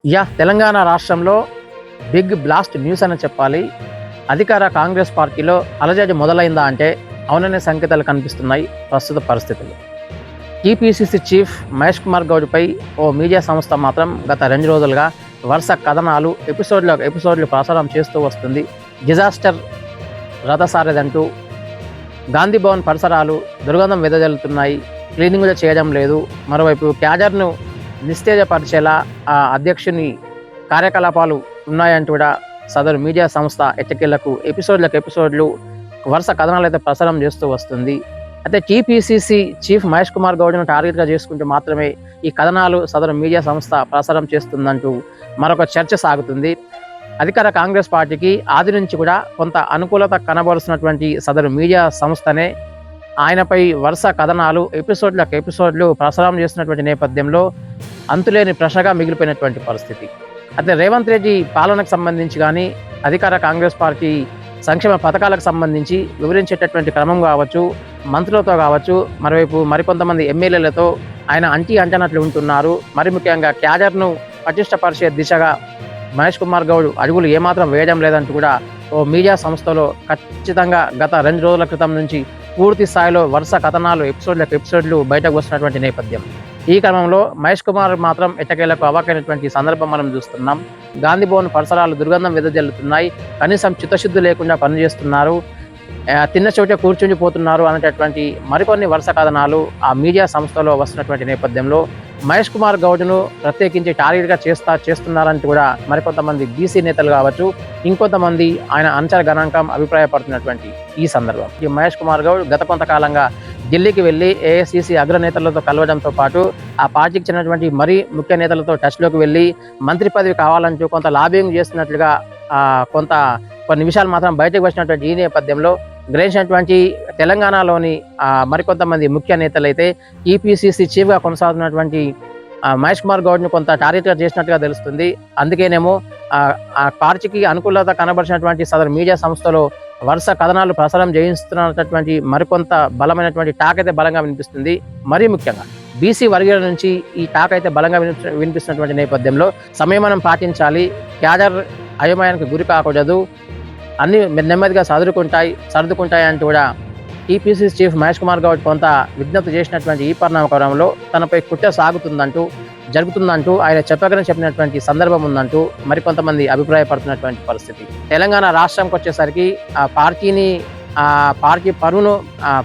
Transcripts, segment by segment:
తెలంగాణ రాష్ట్రంలో big blast news అని చెప్పాలి. అధికార కాంగ్రెస్ పార్టీలో అలజడి మొదలైందా అంటే అవుననే సంకేతాలు కనిపిస్తున్నాయి ప్రస్తుత పరిస్థితులు. టీపీసీసీ చీఫ్ మహేష్ కుమార్ గౌడ్పై ఓ మీడియా సంస్థ మాత్రం గత 2 రోజులుగా వరుస కథనాలు ఎపిసోడ్లు ప్రసారం చేస్తూ వస్తుంది. డిజాస్టర్ రథసారథంటూ గాంధీ భవన్ పరిసరాలు దుర్గంధం వెదజల్లుతున్నాయి, క్లీనింగ్ చేయడం లేదు. మరోవైపు క్యాడర్ను నిస్తేజపరిచేలా ఆ అధ్యక్షుని కార్యకలాపాలు ఉన్నాయంటూ కూడా సదరు మీడియా సంస్థ ఎట్టకేళ్లకు ఎపిసోడ్లు వరుస కథనాలు అయితే ప్రసారం చేస్తూ వస్తుంది. అయితే టీపీసీసీ చీఫ్ మహేష్ కుమార్ గౌడ్ను టార్గెట్గా చేసుకుంటూ మాత్రమే ఈ కథనాలు సదరు మీడియా సంస్థ ప్రసారం చేస్తుందంటూ మరొక చర్చ సాగుతుంది. అధికార కాంగ్రెస్ పార్టీకి ఆది నుంచి కూడా కొంత అనుకూలత కనబరుస్తున్నటువంటి సదరు మీడియా సంస్థనే ఆయనపై వరుస కథనాలు ఎపిసోడ్లు ప్రసారం చేస్తున్నటువంటి నేపథ్యంలో అంతులేని ప్రశ్నగా మిగిలిపోయినటువంటి పరిస్థితి. అయితే రేవంత్ రెడ్డి పాలనకు సంబంధించి కానీ అధికార కాంగ్రెస్ పార్టీ సంక్షేమ పథకాలకు సంబంధించి వివరించేటటువంటి క్రమం కావచ్చు, మంత్రులతో కావచ్చు, మరికొంతమంది ఎమ్మెల్యేలతో ఆయన అంటనట్లు ఉంటున్నారు. మరి ముఖ్యంగా క్యాడర్ను పటిష్టపరిచే దిశగా మహేష్ కుమార్ గౌడ్ అడుగులు ఏమాత్రం వేయడం లేదంటూ కూడా ఓ మీడియా సంస్థలో ఖచ్చితంగా గత 2 రోజుల క్రితం నుంచి పూర్తి స్థాయిలో వరుస కథనాలు ఎపిసోడ్లు బయటకు వస్తున్నటువంటి నేపథ్యం. ఈ క్రమంలో మహేష్ కుమార్ మాత్రం ఎట్టకేలకు అవాకైనటువంటి సందర్భం మనం చూస్తున్నాం. గాంధీ భవన్ పరిసరాలు దుర్గంధం వెదజల్లుతున్నాయి, కనీసం చిత్తశుద్ధి లేకుండా పనిచేస్తున్నారు, తిన్న చోటే కూర్చుండిపోతున్నారు అనేటటువంటి మరికొన్ని వరుస కథనాలు ఆ మీడియా సంస్థలో వస్తున్నటువంటి నేపథ్యంలో మహేష్ కుమార్ గౌడ్ను ప్రత్యేకించి టార్గెట్గా చేస్తున్నారంటూ కూడా మరికొంతమంది బీసీ నేతలు కావచ్చు, ఇంకొంతమంది ఆయన అనుచర గణాంకం అభిప్రాయపడుతున్నటువంటి ఈ సందర్భం. ఈ మహేష్ కుమార్ గౌడ్ గత కొంతకాలంగా ఢిల్లీకి వెళ్ళి ఏఐసీసీ అగ్రనేతలతో కలవడంతో పాటు ఆ పార్టీకి చెందినటువంటి మరీ ముఖ్య నేతలతో టచ్లోకి వెళ్ళి మంత్రి పదవి కావాలంటూ కొంత లాబింగ్ చేస్తున్నట్లుగా కొన్ని విషయాలు మాత్రం బయటకు వచ్చినటువంటి ఈ నేపథ్యంలో గ్రహించినటువంటి తెలంగాణలోని మరికొంతమంది ముఖ్య నేతలైతే ఈపీసీసీ చీఫ్గా కొనసాగుతున్నటువంటి మహేష్ కుమార్ గౌడ్ను కొంత టార్గెట్గా చేసినట్టుగా తెలుస్తుంది. అందుకేనేమో ఆ పార్టీకి అనుకూలత కనబరిచినటువంటి సదరు మీడియా సంస్థలో వరుస కథనాలు ప్రసారం చేయిస్తున్నటువంటి మరికొంత బలమైనటువంటి టాక్ అయితే బలంగా వినిపిస్తుంది. మరీ ముఖ్యంగా బీసీ వర్గీయుల నుంచి ఈ టాక్ అయితే బలంగా వినిపిస్తున్నటువంటి నేపథ్యంలో సంయమనం పాటించాలి, క్యాడర్ అయోమయానికి గురి కాకూడదు, అన్ని నెమ్మదిగా సర్దుకుంటాయి అంటూ కూడా టీపీసీసీ చీఫ్ మహేష్ కుమార్ గౌడ్ కొంత విజ్ఞప్తి చేసినటువంటి ఈ పరిణామక్రమంలో తనపై కుట్ర జరుగుతుందంటూ ఆయన చెప్పినటువంటి సందర్భం ఉందంటూ మరికొంతమంది అభిప్రాయపడుతున్నటువంటి పరిస్థితి. తెలంగాణ రాష్ట్రంకి వచ్చేసరికి పార్టీ పరువును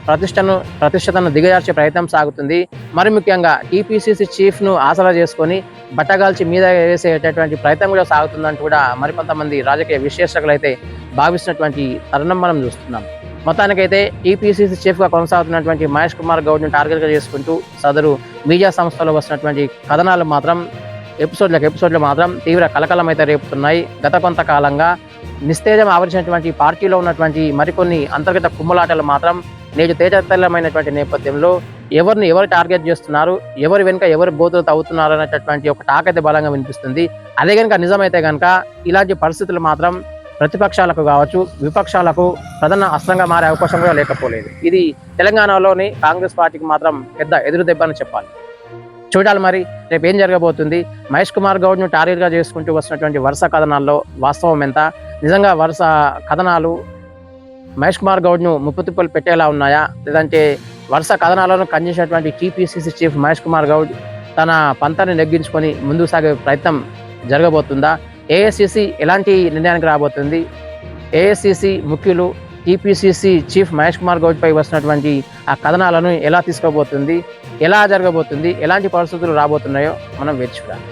ప్రతిష్టతను దిగజార్చే ప్రయత్నం సాగుతుంది. మరి ముఖ్యంగా టీపీసీసీ చీఫ్ను ఆసరా చేసుకొని బట్టగాల్చి మీద వేసేటటువంటి ప్రయత్నం కూడా సాగుతుందంటూ కూడా మరికొంతమంది రాజకీయ విశ్లేషకులు అయితే భావిస్తున్నటువంటి తరుణం మనం చూస్తున్నాం. మొత్తానికైతే టీపీసీసీ చీఫ్గా కొనసాగుతున్నటువంటి మహేష్ కుమార్ గౌడ్ను టార్గెట్గా చేసుకుంటూ సదరు మీడియా సంస్థలో వస్తున్నటువంటి కథనాలు మాత్రం ఎపిసోడ్లు మాత్రం తీవ్ర కలకలం అయితే రేపుతున్నాయి. గత కొంతకాలంగా నిస్తేజం ఆవరించినటువంటి పార్టీలో ఉన్నటువంటి మరికొన్ని అంతర్గత కుమ్ములాటలు మాత్రం నేడు తేజతెల్లమైనటువంటి నేపథ్యంలో ఎవరు టార్గెట్ చేస్తున్నారు, ఎవరి వెనుక ఎవరు గోతులు తవ్వుతున్నారు అనేటటువంటి ఒక టాక్ అయితే బలంగా వినిపిస్తుంది. అదే కనుక నిజమైతే కనుక ఇలాంటి పరిస్థితులు మాత్రం ప్రతిపక్షాలకు కావచ్చు, విపక్షాలకు ప్రధాన అస్త్రంగా మారే అవకాశం కూడా లేకపోలేదు. ఇది తెలంగాణలోని కాంగ్రెస్ పార్టీకి మాత్రం పెద్ద ఎదురు దెబ్బ అని చెప్పాలి. చూడాలి మరి రేపు ఏం జరగబోతుంది. మహేష్ కుమార్ గౌడ్ను టార్గెట్గా చేసుకుంటూ వస్తున్నటువంటి వరుస కథనాల్లో వాస్తవం ఎంత, నిజంగా వరుస కథనాలు మహేష్ కుమార్ గౌడ్ను ముప్పుతిప్పలు పెట్టేలా ఉన్నాయా, లేదంటే వరుస కథనాలను ఖండించినటువంటి టీపీసీసీ చీఫ్ మహేష్ కుమార్ గౌడ్ తన పంతాన్ని నెగ్గించుకొని ముందుకు సాగే ప్రయత్నం జరగబోతుందా, ఏఐసీసీ ఎలాంటి నిర్ణయానికి రాబోతుంది, ఏఐసీసీ ముఖ్యులు టీపీసీసీ చీఫ్ మహేష్ కుమార్ గౌడ్పై వస్తున్నటువంటి ఆ కథనాలను ఎలా తీసుకోబోతుంది, ఎలా జరగబోతుంది, ఎలాంటి పరిస్థితులు రాబోతున్నాయో మనం వేచి చూడాలి.